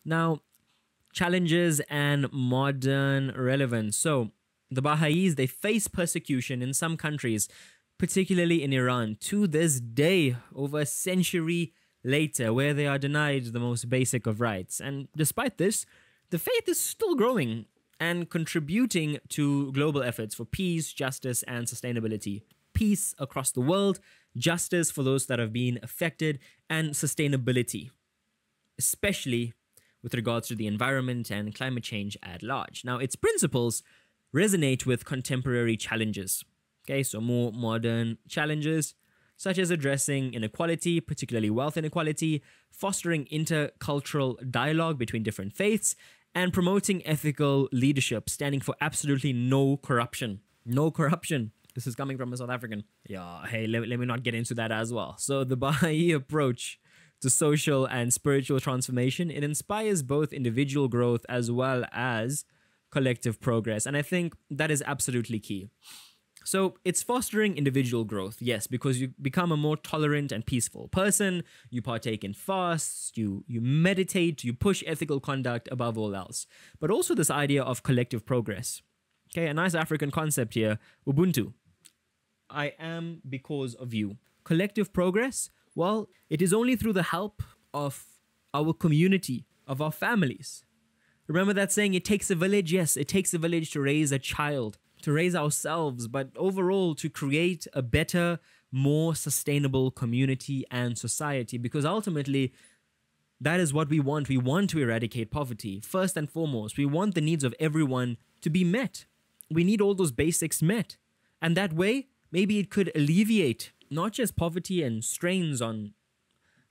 Now, challenges and modern relevance. So, the Baha'is, they face persecution in some countries, particularly in Iran, to this day, over a century later, where they are denied the most basic of rights. And despite this, the faith is still growing and contributing to global efforts for peace, justice, and sustainability. Peace across the world, justice for those that have been affected, and sustainability, especially with regards to the environment and climate change at large. Now, its principles resonate with contemporary challenges. Okay, so more modern challenges, such as addressing inequality, particularly wealth inequality, fostering intercultural dialogue between different faiths, and promoting ethical leadership, standing for absolutely no corruption. No corruption. This is coming from a South African. Yeah, hey, let me not get into that as well. So the Baha'i approach to social and spiritual transformation, it inspires both individual growth as well as collective progress. And I think that is absolutely key. So it's fostering individual growth, yes, because you become a more tolerant and peaceful person, you partake in fasts, you meditate, you push ethical conduct above all else. But also this idea of collective progress. Okay, a nice African concept here, Ubuntu. I am because of you. Collective progress, well, it is only through the help of our community, of our families. Remember that saying, it takes a village? Yes, it takes a village to raise a child, to raise ourselves, but overall to create a better, more sustainable community and society, because ultimately that is what we want. We want to eradicate poverty. First and foremost, we want the needs of everyone to be met. We need all those basics met. And that way, maybe it could alleviate not just poverty and strains on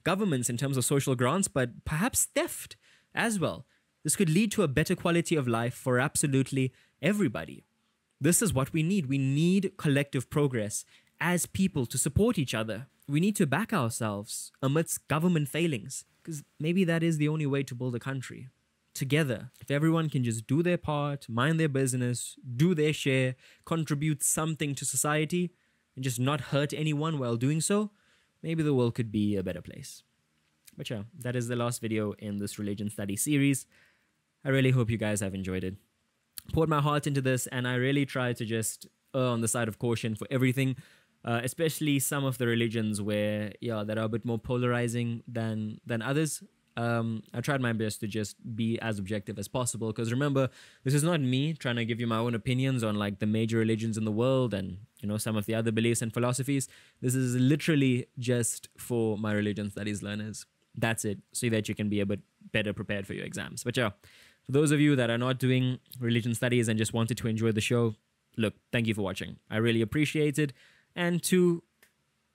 governments in terms of social grants, but perhaps theft as well. This could lead to a better quality of life for absolutely everybody. This is what we need. We need collective progress as people to support each other. We need to back ourselves amidst government failings, because maybe that is the only way to build a country. Together, if everyone can just do their part, mind their business, do their share, contribute something to society, and just not hurt anyone while doing so, maybe the world could be a better place. But yeah, that is the last video in this religion study series. I really hope you guys have enjoyed it. Poured my heart into this, and I really try to just err on the side of caution for everything, especially some of the religions where, yeah, that are a bit more polarizing than others. I tried my best to just be as objective as possible, because remember, this is not me trying to give you my own opinions on like the major religions in the world and, you know, some of the other beliefs and philosophies. This is literally just for my religion studies learners. That's it, so that you can be a bit better prepared for your exams. But yeah, for those of you that are not doing religion studies and just wanted to enjoy the show, look, thank you for watching. I really appreciate it. And to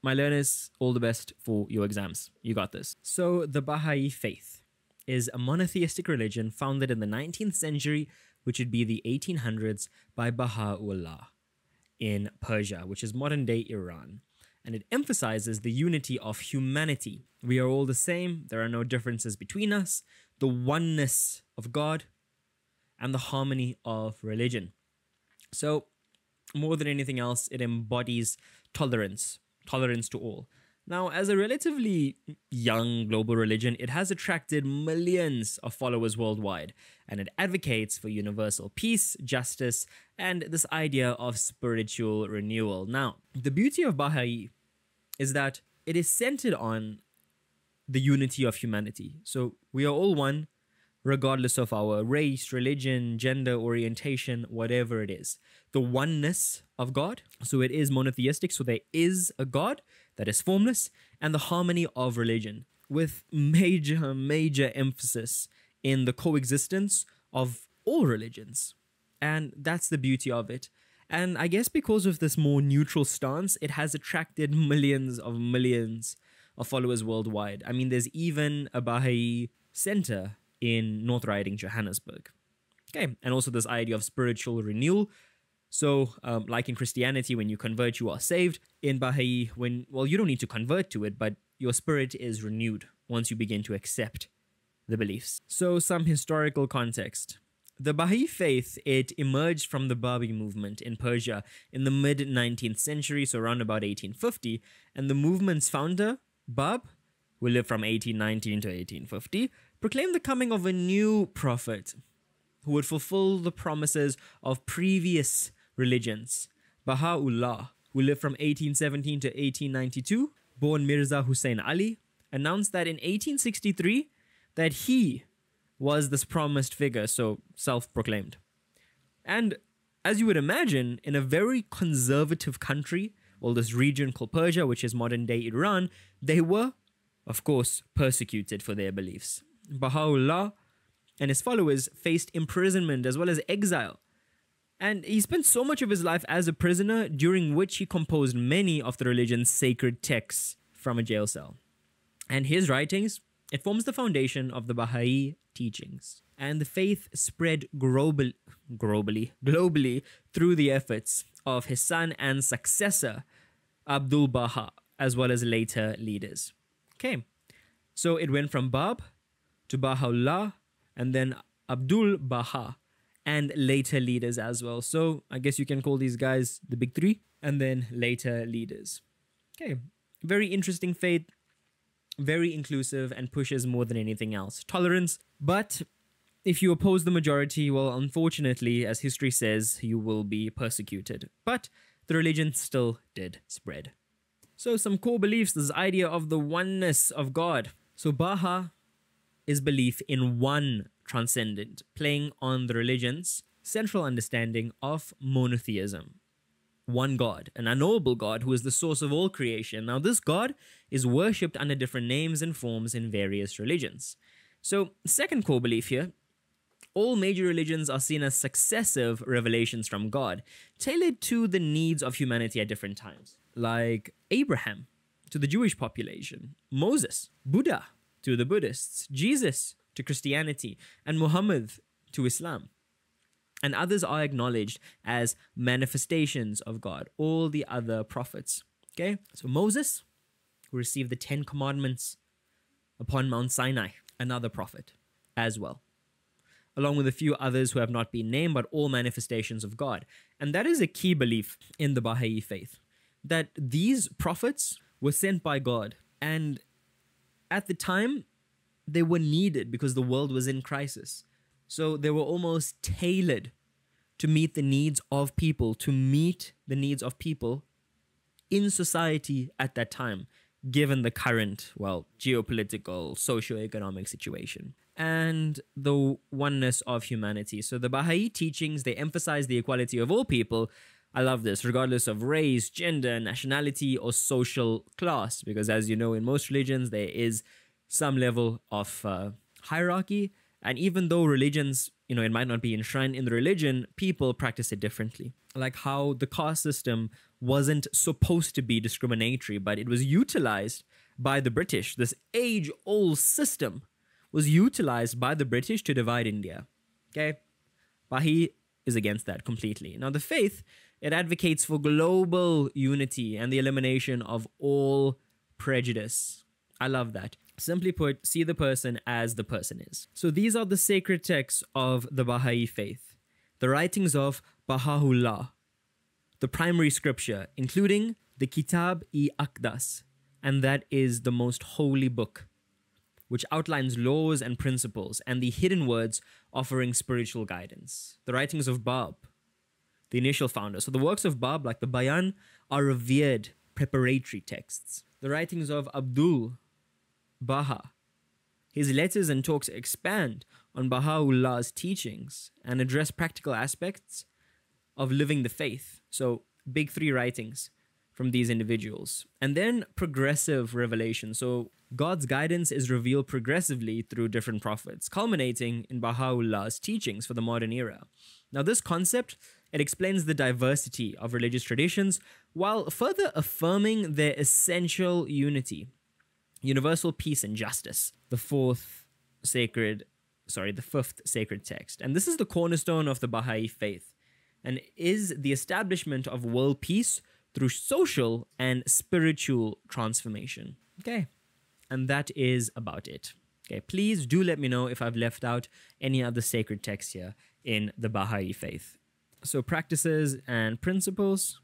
my learners, all the best for your exams. You got this. So the Baha'i faith is a monotheistic religion founded in the 19th century, which would be the 1800s, by Baha'u'llah in Persia, which is modern-day Iran. And it emphasizes the unity of humanity. We are all the same. There are no differences between us. The oneness of God and the harmony of religion. So more than anything else, it embodies tolerance to all. Now, as a relatively young global religion, it has attracted millions of followers worldwide, and it advocates for universal peace, justice, and this idea of spiritual renewal. Now, the beauty of Baha'i is that it is centered on the unity of humanity. So we are all one, regardless of our race, religion, gender, orientation, whatever it is. The oneness of God, so it is monotheistic, so there is a God that is formless, and the harmony of religion, with major emphasis in the coexistence of all religions. And that's the beauty of it. And I guess because of this more neutral stance, it has attracted millions of followers worldwide. I mean, there's even a Baha'i center in North Riding, Johannesburg. Okay, and also this idea of spiritual renewal. So, like in Christianity, when you convert, you are saved. In Baha'i, you don't need to convert to it, but your spirit is renewed once you begin to accept the beliefs. So, some historical context. The Baha'i faith, it emerged from the Babi movement in Persia in the mid-19th century, so around about 1850, and the movement's founder, Bab, who lived from 1819 to 1850, proclaimed the coming of a new prophet who would fulfill the promises of previous religions. Baha'u'llah, who lived from 1817 to 1892, born Mirza Hussein Ali, announced that in 1863 that he was this promised figure, so self-proclaimed. And as you would imagine, in a very conservative country, well, this region called Persia, which is modern-day Iran, they were, of course, persecuted for their beliefs. Baha'u'llah and his followers faced imprisonment as well as exile. And he spent so much of his life as a prisoner, during which he composed many of the religion's sacred texts from a jail cell. And his writings, it forms the foundation of the Baha'i teachings. And the faith spread globally through the efforts of his son and successor, Abdul Baha, as well as later leaders. Okay, so it went from Bab to Baha'u'llah, and then Abdul Baha, and later leaders as well. So I guess you can call these guys the big three, and then later leaders. Okay, very interesting faith, very inclusive, and pushes more than anything else tolerance. But if you oppose the majority, well, unfortunately, as history says, you will be persecuted. But the religion still did spread. So some core beliefs, this idea of the oneness of God. So Baha is belief in one transcendent, playing on the religion's central understanding of monotheism. One God, an unknowable God who is the source of all creation. Now this God is worshipped under different names and forms in various religions. So second core belief here, all major religions are seen as successive revelations from God, tailored to the needs of humanity at different times. Like Abraham to the Jewish population, Moses, Buddha to the Buddhists, Jesus to Christianity, and Muhammad to Islam. And others are acknowledged as manifestations of God, all the other prophets. Okay, so Moses, who received the 10 Commandments upon Mount Sinai, another prophet as well, along with a few others who have not been named, but all manifestations of God. And that is a key belief in the Baha'i faith, that these prophets were sent by God, and at the time, they were needed because the world was in crisis. So they were almost tailored to meet the needs of people, in society at that time, given the current, well, geopolitical, socio-economic situation and the oneness of humanity. So the Baha'i teachings, they emphasize the equality of all people. I love this, regardless of race, gender, nationality, or social class, because as you know, in most religions, there is some level of hierarchy. And even though religions, it might not be enshrined in the religion, people practice it differently. Like how the caste system wasn't supposed to be discriminatory, but it was utilized by the British. This age-old system was utilized by the British to divide India. Okay? Baha'i is against that completely. Now, the faith, it advocates for global unity and the elimination of all prejudice. I love that. Simply put, see the person as the person is. So these are the sacred texts of the Baha'i faith. The writings of Baha'u'llah, the primary scripture, including the Kitab-i-Aqdas, and that is the most holy book, which outlines laws and principles, and the hidden words offering spiritual guidance. The writings of Bab, the initial founder. So the works of Bab, like the Bayan, are revered preparatory texts. The writings of Abdul Baha, his letters and talks expand on Baha'u'llah's teachings and address practical aspects of living the faith. So big three writings from these individuals. And then progressive revelation. So God's guidance is revealed progressively through different prophets, culminating in Baha'u'llah's teachings for the modern era. Now this concept, it explains the diversity of religious traditions while further affirming their essential unity, universal peace and justice, the fifth sacred text. And this is the cornerstone of the Baha'i faith and is the establishment of world peace through social and spiritual transformation. Okay, and that is about it. Okay, please do let me know if I've left out any other sacred texts here in the Baha'i faith. So practices and principles.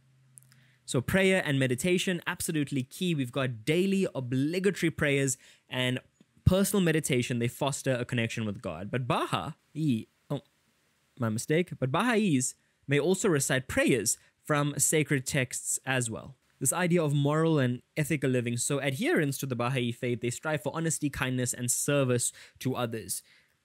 So prayer and meditation, absolutely key. We've got daily obligatory prayers and personal meditation, they foster a connection with God. But Baha'i, oh, my mistake, but Baha'is may also recite prayers from sacred texts as well. This idea of moral and ethical living. So adherents to the Baha'i faith, they strive for honesty, kindness, and service to others.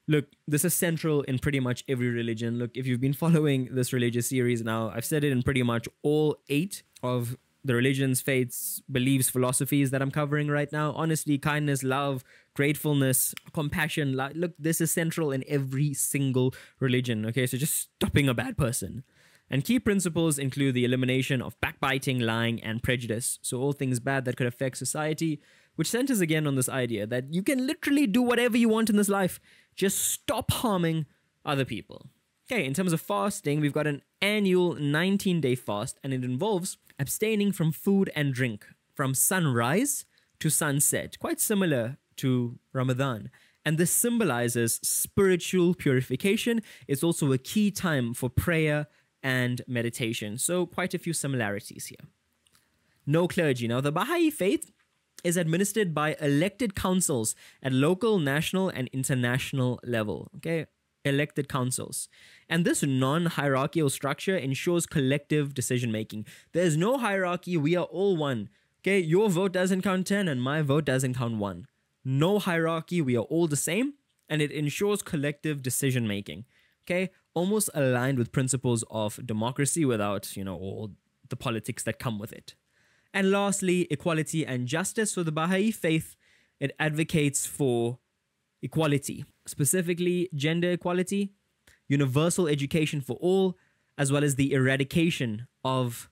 Look, this is central in pretty much every religion. Look, if you've been following this religious series now, I've said it in pretty much all 8 of the religions, faiths, beliefs, philosophies that I'm covering right now. Honesty, kindness, love, gratefulness, compassion. Look, this is central in every single religion. Okay, so just stopping a bad person. And key principles include the elimination of backbiting, lying, and prejudice. So all things bad that could affect society, which centers again on this idea that you can literally do whatever you want in this life. Just stop harming other people. Okay, in terms of fasting, we've got an annual 19-day fast, and it involves abstaining from food and drink from sunrise to sunset, quite similar to Ramadan. And this symbolizes spiritual purification. It's also a key time for prayer and meditation. So quite a few similarities here. No clergy. Now, the Baha'i faith is administered by elected councils at local, national, and international level. Okay, elected councils. And this non-hierarchical structure ensures collective decision-making. There's no hierarchy. We are all one. Okay, your vote doesn't count 10 and my vote doesn't count 1. No hierarchy. We are all the same. And it ensures collective decision-making. Okay, almost aligned with principles of democracy without, all the politics that come with it. And lastly, equality and justice. So the Baha'i faith, it advocates for equality, specifically gender equality, universal education for all, as well as the eradication of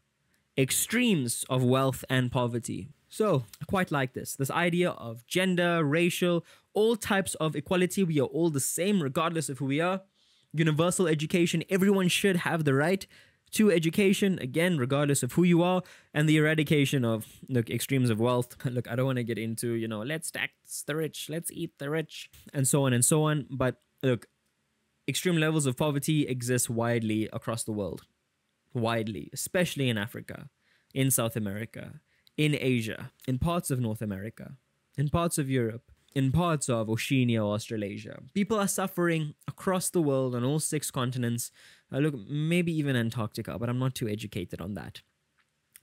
extremes of wealth and poverty. So I quite like this idea of gender, racial, all types of equality. We are all the same regardless of who we are. Universal education, everyone should have the right to education, again, regardless of who you are, and the eradication of, extremes of wealth. Look, I don't want to get into, let's tax the rich, let's eat the rich, and so on and so on. But look, extreme levels of poverty exist widely across the world. Widely, especially in Africa, in South America, in Asia, in parts of North America, in parts of Europe, in parts of Oceania or Australasia. People are suffering across the world on all 6 continents. Look, maybe even Antarctica, but I'm not too educated on that.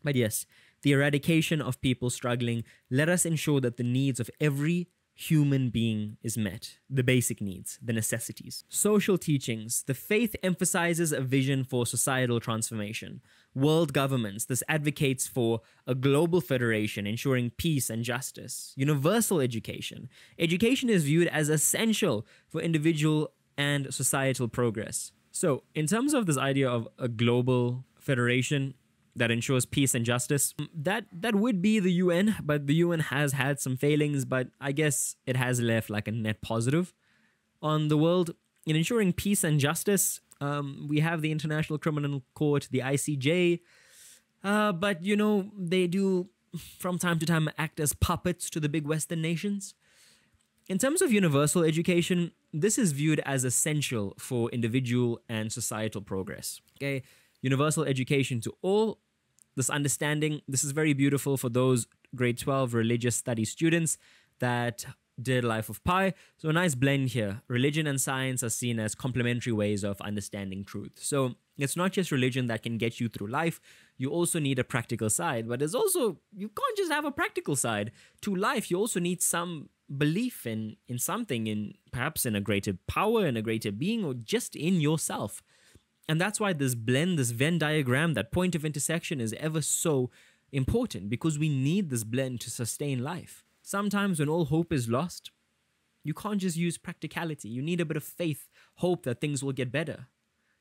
But yes, the eradication of people struggling, let us ensure that the needs of every human being is met. The basic needs, the necessities. Social teachings. The faith emphasizes a vision for societal transformation. World governments. This advocates for a global federation, ensuring peace and justice. Universal education. Education is viewed as essential for individual and societal progress. So, in terms of this idea of a global federation that ensures peace and justice, that would be the UN, but the UN has had some failings, but I guess it has left like a net positive on the world. In ensuring peace and justice, we have the International Criminal Court, the ICJ, but they do from time to time act as puppets to the big Western nations. In terms of universal education, this is viewed as essential for individual and societal progress. Okay, universal education to all. This understanding, this is very beautiful for those grade 12 religious studies students that did Life of Pi. So a nice blend here. Religion and science are seen as complementary ways of understanding truth. So it's not just religion that can get you through life. You also need a practical side. But there's also, you can't just have a practical side to life. You also need some belief in something, perhaps in a greater power, in a greater being, or just in yourself. And that's why this blend, this Venn diagram, that point of intersection is ever so important, because we need this blend to sustain life. Sometimes when all hope is lost, you can't just use practicality. You need a bit of faith, hope that things will get better.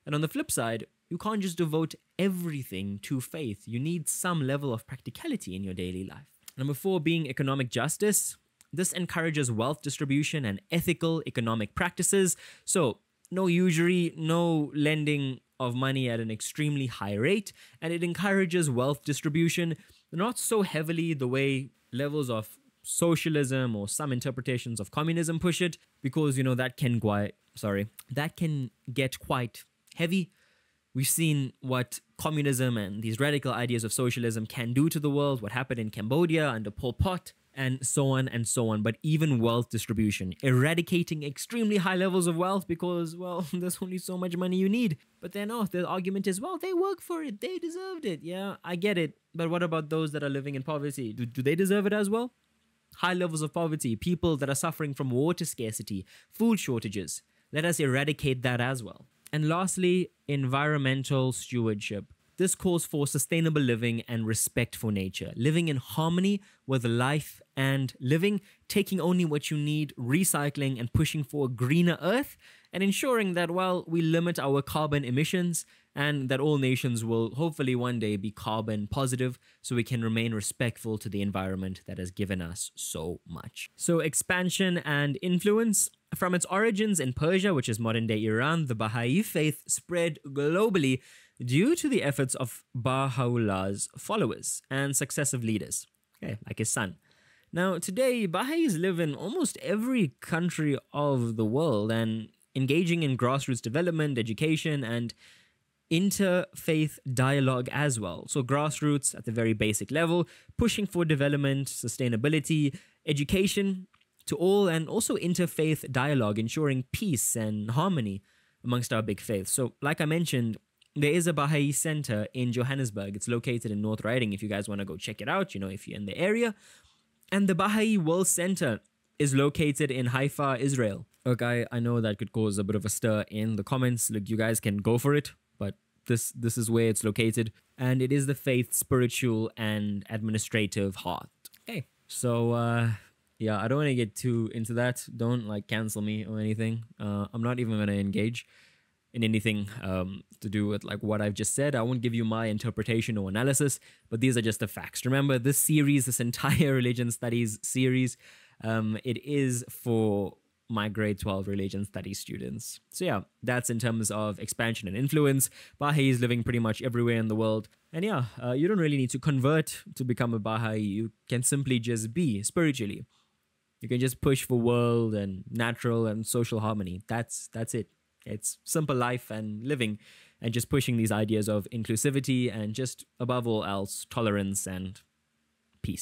And on the flip side, you can't just devote everything to faith. You need some level of practicality in your daily life. Number 4 being economic justice. This encourages wealth distribution and ethical economic practices. So no usury, no lending of money at an extremely high rate, and it encourages wealth distribution, not so heavily the way levels of socialism or some interpretations of communism push it, because that can get quite heavy. We've seen what communism and these radical ideas of socialism can do to the world, what happened in Cambodia under Pol Pot. and so on and so on, but even wealth distribution, eradicating extremely high levels of wealth because, well, there's only so much money you need. But then, the argument is, well, they work for it, they deserved it. Yeah, I get it. But what about those that are living in poverty? Do they deserve it as well? High levels of poverty, people that are suffering from water scarcity, food shortages. Let us eradicate that as well. And lastly, environmental stewardship. This calls for sustainable living and respect for nature, living in harmony with life and living, taking only what you need, recycling and pushing for a greener earth, and ensuring that, well, we limit our carbon emissions and that all nations will hopefully one day be carbon positive so we can remain respectful to the environment that has given us so much. So expansion and influence. From its origins in Persia, which is modern-day Iran, the Baha'i faith spread globally due to the efforts of Baha'u'llah's followers and successive leaders, like his son. Now, today, Baha'is live in almost every country of the world and engaging in grassroots development, education, and interfaith dialogue as well. So grassroots at the very basic level, pushing for development, sustainability, education to all, and also interfaith dialogue, ensuring peace and harmony amongst our big faiths. So like I mentioned, there is a Baha'i center in Johannesburg. It's located in North Riding if you guys want to go check it out, if you're in the area. And the Baha'i World Center is located in Haifa, Israel. Okay, I know that could cause a bit of a stir in the comments. Look, you guys can go for it, but this is where it's located. And it is the faith's spiritual and administrative heart. Okay, so yeah, I don't want to get too into that. Don't cancel me or anything. I'm not even going to engage in anything to do with what I've just said. I won't give you my interpretation or analysis, but these are just the facts. Remember, this entire religion studies series, it is for my grade 12 religion studies students. So yeah, that's in terms of expansion and influence. Baha'i is living pretty much everywhere in the world. And yeah, you don't really need to convert to become a Baha'i. You can simply just be spiritually. You can just push for world and natural and social harmony. That's it. It's simple life and living and just pushing these ideas of inclusivity and just above all else, tolerance and peace.